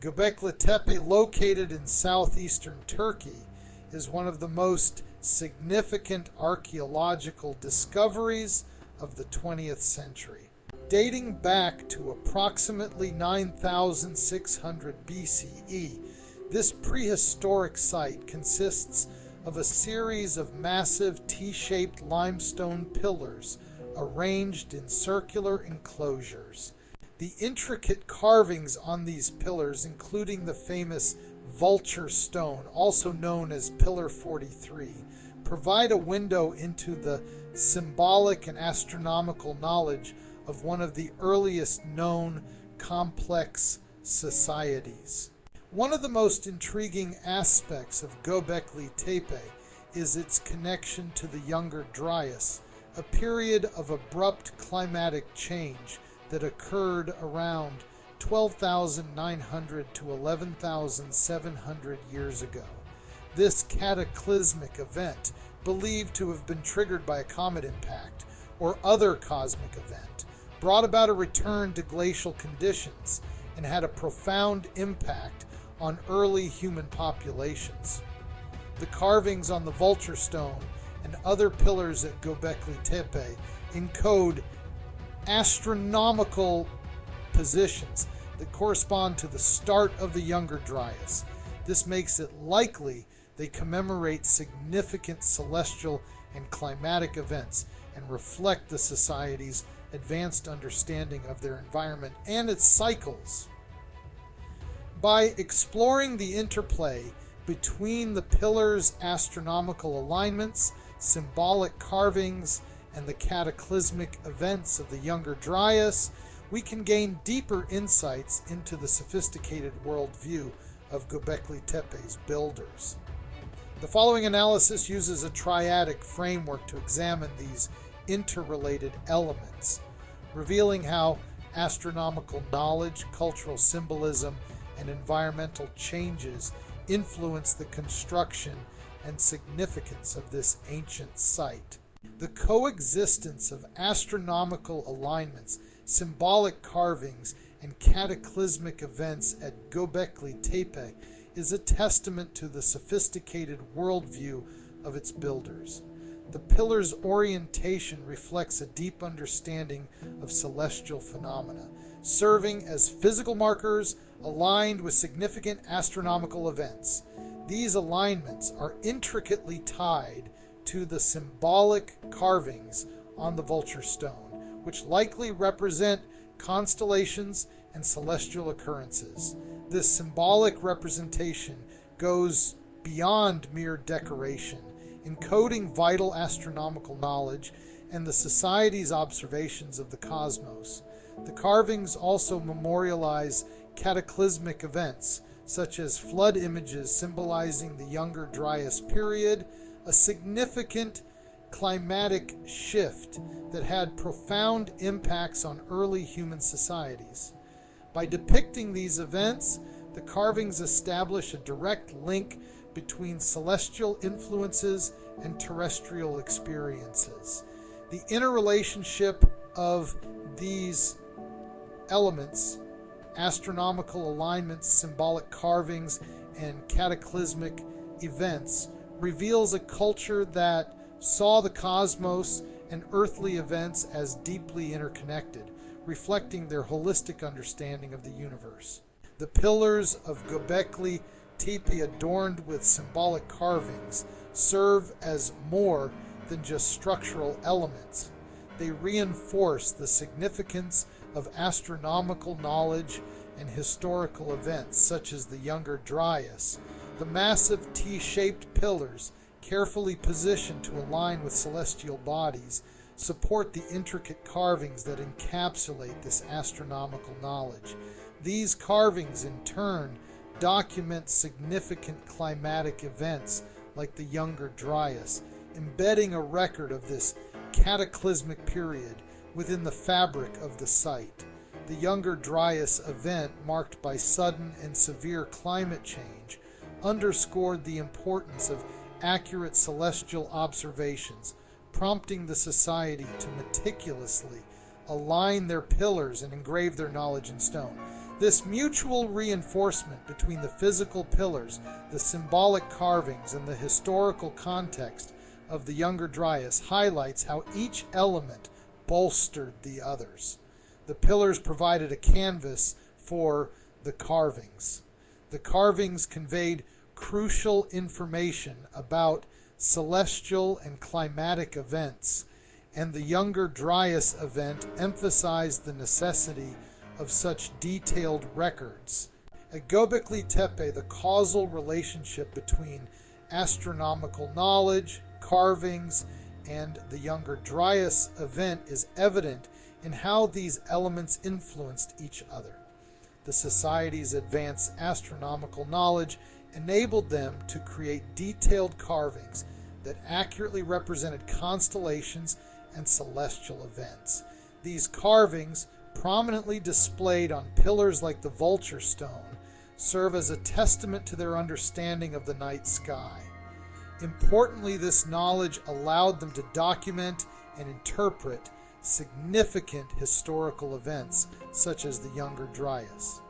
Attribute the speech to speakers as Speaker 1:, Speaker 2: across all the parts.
Speaker 1: Göbekli Tepe, located in southeastern Turkey, is one of the most significant archaeological discoveries of the 20th century. Dating back to approximately 9600 BCE, this prehistoric site consists of a series of massive T-shaped limestone pillars arranged in circular enclosures. The intricate carvings on these pillars, including the famous Vulture Stone, also known as Pillar 43, provide a window into the symbolic and astronomical knowledge of one of the earliest known complex societies. One of the most intriguing aspects of Göbekli Tepe is its connection to the Younger Dryas, a period of abrupt climatic change that occurred around 12,900 to 11,700 years ago. This cataclysmic event, believed to have been triggered by a comet impact or other cosmic event, brought about a return to glacial conditions and had a profound impact on early human populations. The carvings on the Vulture Stone and other pillars at Göbekli Tepe encode astronomical positions that correspond to the start of the Younger Dryas. This makes it likely they commemorate significant celestial and climatic events and reflect the society's advanced understanding of their environment and its cycles. By exploring the interplay between the pillars' astronomical alignments, symbolic carvings, and the cataclysmic events of the Younger Dryas, we can gain deeper insights into the sophisticated worldview of Göbekli Tepe's builders. The following analysis uses a triadic framework to examine these interrelated elements, revealing how astronomical knowledge, cultural symbolism, and environmental changes influence the construction and significance of this ancient site. The coexistence of astronomical alignments, symbolic carvings, and cataclysmic events at Göbekli Tepe is a testament to the sophisticated worldview of its builders. The pillar's orientation reflects a deep understanding of celestial phenomena, serving as physical markers aligned with significant astronomical events. These alignments are intricately tied to the symbolic carvings on the Vulture Stone, which likely represent constellations and celestial occurrences. This symbolic representation goes beyond mere decoration, encoding vital astronomical knowledge and the society's observations of the cosmos. The carvings also memorialize cataclysmic events, such as flood images symbolizing the Younger Dryas period, a significant climatic shift that had profound impacts on early human societies. By depicting these events, the carvings establish a direct link between celestial influences and terrestrial experiences. The interrelationship of these elements, astronomical alignments, symbolic carvings, and cataclysmic events, reveals a culture that saw the cosmos and earthly events as deeply interconnected, reflecting their holistic understanding of the universe. The pillars of Göbekli Tepe, adorned with symbolic carvings, serve as more than just structural elements. They reinforce the significance of astronomical knowledge and historical events such as the Younger Dryas. The massive T-shaped pillars, carefully positioned to align with celestial bodies, support the intricate carvings that encapsulate this astronomical knowledge. These carvings, in turn, document significant climatic events like the Younger Dryas, embedding a record of this cataclysmic period within the fabric of the site. The Younger Dryas event, marked by sudden and severe climate change, underscored the importance of accurate celestial observations, prompting the society to meticulously align their pillars and engrave their knowledge in stone. This mutual reinforcement between the physical pillars, the symbolic carvings, and the historical context of the Younger Dryas highlights how each element bolstered the others. The pillars provided a canvas for the carvings. The carvings conveyed crucial information about celestial and climatic events, and the Younger Dryas event emphasized the necessity of such detailed records. At Göbekli Tepe, the causal relationship between astronomical knowledge, carvings, and the Younger Dryas event is evident in how these elements influenced each other. The society's advanced astronomical knowledge enabled them to create detailed carvings that accurately represented constellations and celestial events. These carvings, prominently displayed on pillars like the Vulture Stone, serve as a testament to their understanding of the night sky. Importantly, this knowledge allowed them to document and interpret significant historical events such as the Younger Dryas.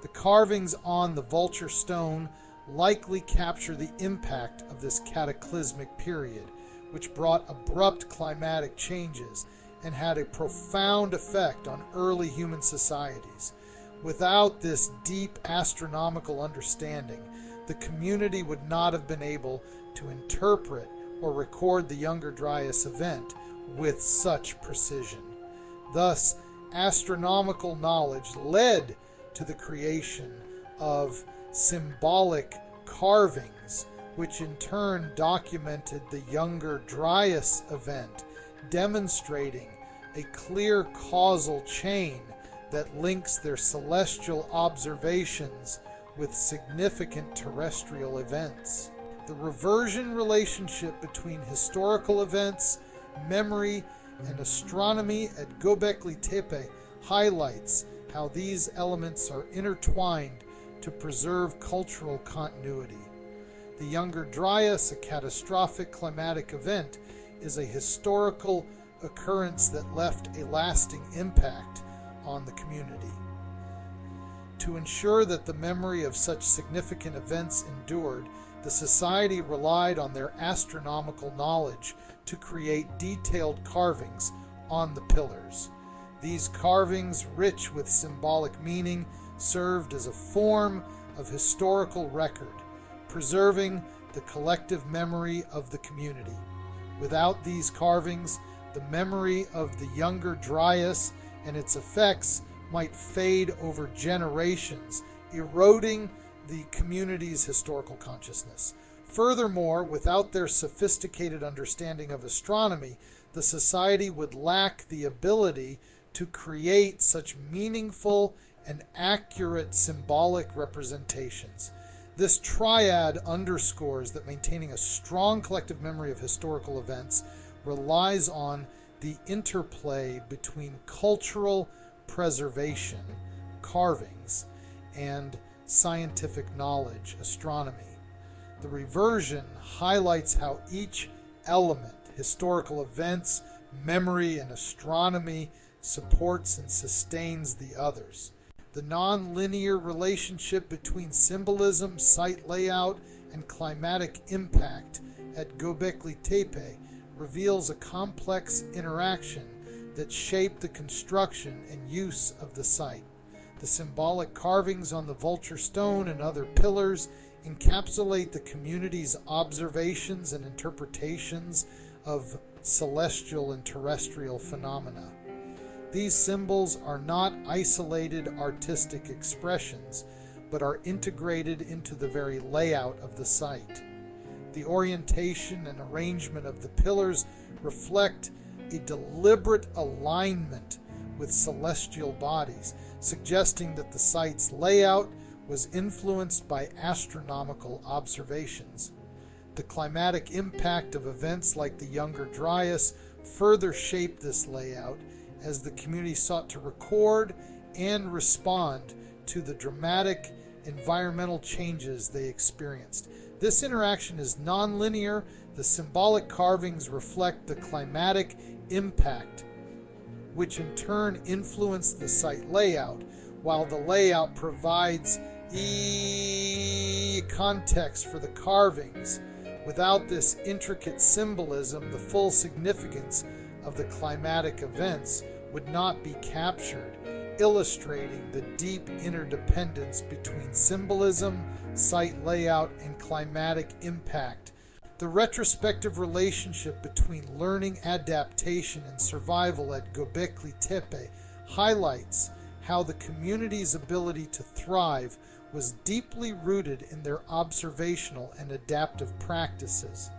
Speaker 1: The carvings on the Vulture Stone likely capture the impact of this cataclysmic period, which brought abrupt climatic changes and had a profound effect on early human societies. Without this deep astronomical understanding, the community would not have been able to interpret or record the Younger Dryas event with such precision. Thus, astronomical knowledge led to the creation of symbolic carvings, which in turn documented the Younger Dryas event, demonstrating a clear causal chain that links their celestial observations with significant terrestrial events. The reversion relationship between historical events, memory, and astronomy at Göbekli Tepe highlights how these elements are intertwined to preserve cultural continuity. The Younger Dryas, a catastrophic climatic event, is a historical occurrence that left a lasting impact on the community. To ensure that the memory of such significant events endured, the society relied on their astronomical knowledge to create detailed carvings on the pillars. These carvings, rich with symbolic meaning, served as a form of historical record, preserving the collective memory of the community. Without these carvings, the memory of the Younger Dryas and its effects might fade over generations, eroding the community's historical consciousness. Furthermore, without their sophisticated understanding of astronomy, the society would lack the ability to create such meaningful and accurate symbolic representations. This triad underscores that maintaining a strong collective memory of historical events relies on the interplay between cultural preservation, carvings, and scientific knowledge, astronomy. The reversion highlights how each element, historical events, memory, and astronomy, supports and sustains the others. The non-linear relationship between symbolism, site layout, and climatic impact at Göbekli Tepe reveals a complex interaction that shaped the construction and use of the site. The symbolic carvings on the Vulture Stone and other pillars encapsulate the community's observations and interpretations of celestial and terrestrial phenomena. These symbols are not isolated artistic expressions, but are integrated into the very layout of the site. The orientation and arrangement of the pillars reflect a deliberate alignment with celestial bodies, suggesting that the site's layout was influenced by astronomical observations. The climatic impact of events like the Younger Dryas further shaped this layout as the community sought to record and respond to the dramatic environmental changes they experienced. This interaction is nonlinear. The symbolic carvings reflect the climatic impact, which in turn influenced the site layout, while the layout provides context for the carvings. Without this intricate symbolism, the full significance of the climatic events would not be captured, illustrating the deep interdependence between symbolism, site layout, and climatic impact. The retrospective relationship between learning, adaptation, and survival at Göbekli Tepe highlights how the community's ability to thrive was deeply rooted in their observational and adaptive practices.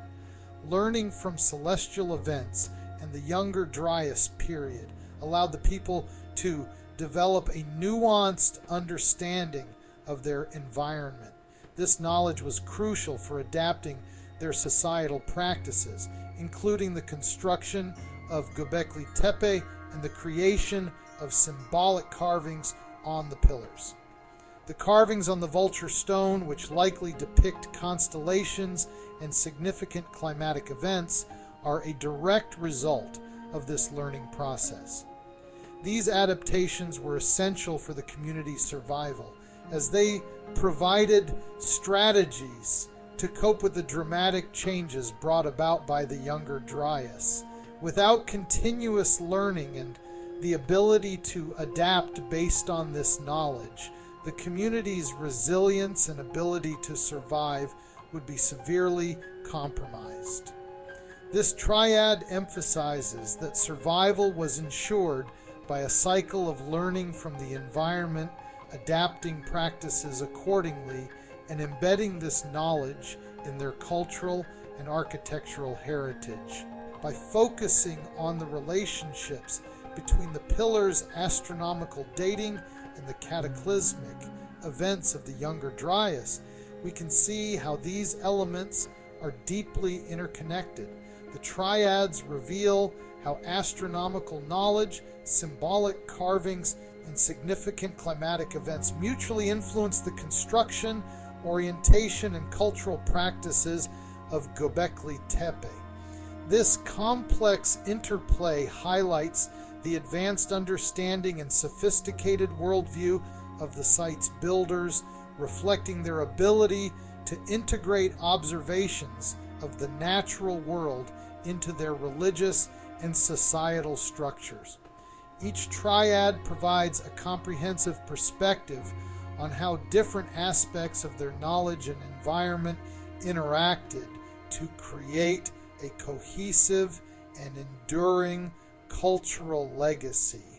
Speaker 1: Learning from celestial events and the Younger Dryas period allowed the people to develop a nuanced understanding of their environment. This knowledge was crucial for adapting their societal practices, including the construction of Göbekli Tepe and the creation of symbolic carvings on the pillars. The carvings on the Vulture Stone, which likely depict constellations and significant climatic events, are a direct result of this learning process. These adaptations were essential for the community's survival, as they provided strategies to cope with the dramatic changes brought about by the Younger Dryas. Without continuous learning and the ability to adapt based on this knowledge, the community's resilience and ability to survive would be severely compromised. This triad emphasizes that survival was ensured by a cycle of learning from the environment, adapting practices accordingly, and embedding this knowledge in their cultural and architectural heritage. By focusing on the relationships between the pillars' astronomical dating and the cataclysmic events of the Younger Dryas, we can see how these elements are deeply interconnected. The triads reveal how astronomical knowledge, symbolic carvings, and significant climatic events mutually influence the construction, orientation, and cultural practices of Göbekli Tepe. This complex interplay highlights the advanced understanding and sophisticated worldview of the site's builders, reflecting their ability to integrate observations of the natural world into their religious and societal structures. Each triad provides a comprehensive perspective on how different aspects of their knowledge and environment interacted to create a cohesive and enduring cultural legacy.